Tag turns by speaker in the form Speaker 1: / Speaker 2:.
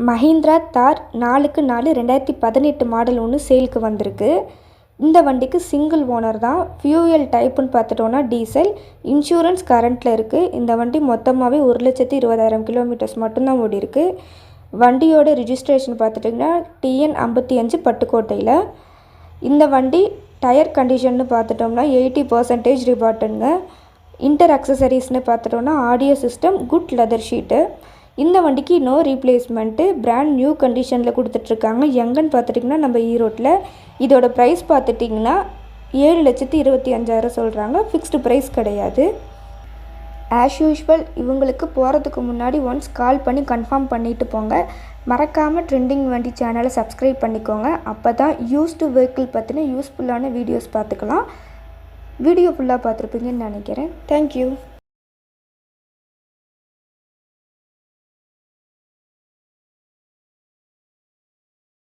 Speaker 1: மஹிந்திரா தார் 4x4 2018 model ஒன்று சேலுக்கு வந்திருக்கு. இந்த வண்டிக்கு சிங்கிள் ஓனர் தான். ஃபியூயல் டைப்புன்னு பார்த்துட்டோன்னா டீசல். இன்சூரன்ஸ் கரண்ட்டில் இருக்குது. இந்த வண்டி மொத்தமாகவே 1,20,000 கிலோமீட்டர்ஸ் மட்டும்தான் ஓடிருக்கு. வண்டியோட ரிஜிஸ்ட்ரேஷன் பார்த்துட்டிங்கன்னா TN 55 பட்டுக்கோட்டையில். இந்த வண்டி டயர் கண்டிஷன்னு பார்த்துட்டோம்னா 80% ரிபாட்டுங்க. இன்டர் அக்சசரிஸ்னு பார்த்துட்டோன்னா audio system, good leather seat. இந்த வண்டிக்கு நோ ரீப்ளேஸ்மெண்ட்டு, பிராண்ட் நியூ கண்டிஷனில் கொடுத்துட்ருக்காங்க. எங்கன்னு பார்த்துட்டிங்கன்னா நம்ம ஈரோட்டில். இதோட ப்ரைஸ் பார்த்துட்டிங்கன்னா 7,25,000 சொல்கிறாங்க. ஃபிக்ஸ்டு ப்ரைஸ் கிடையாது. ஆஸ் யூஷுவல் இவங்களுக்கு போகிறதுக்கு முன்னாடி ஒன்ஸ் கால் பண்ணி கன்ஃபார்ம் பண்ணிவிட்டு போங்க. மறக்காமல் ட்ரெண்டிங் வண்டி சேனலை சப்ஸ்கிரைப் பண்ணிக்கோங்க. அப்போ தான் யூஸ்டு வெஹிக்கிள் பற்றின யூஸ்ஃபுல்லான வீடியோஸ் பார்த்துக்கலாம். வீடியோ ஃபுல்லாக பார்த்துருப்பீங்கன்னு நினைக்கிறேன். தேங்க்யூ.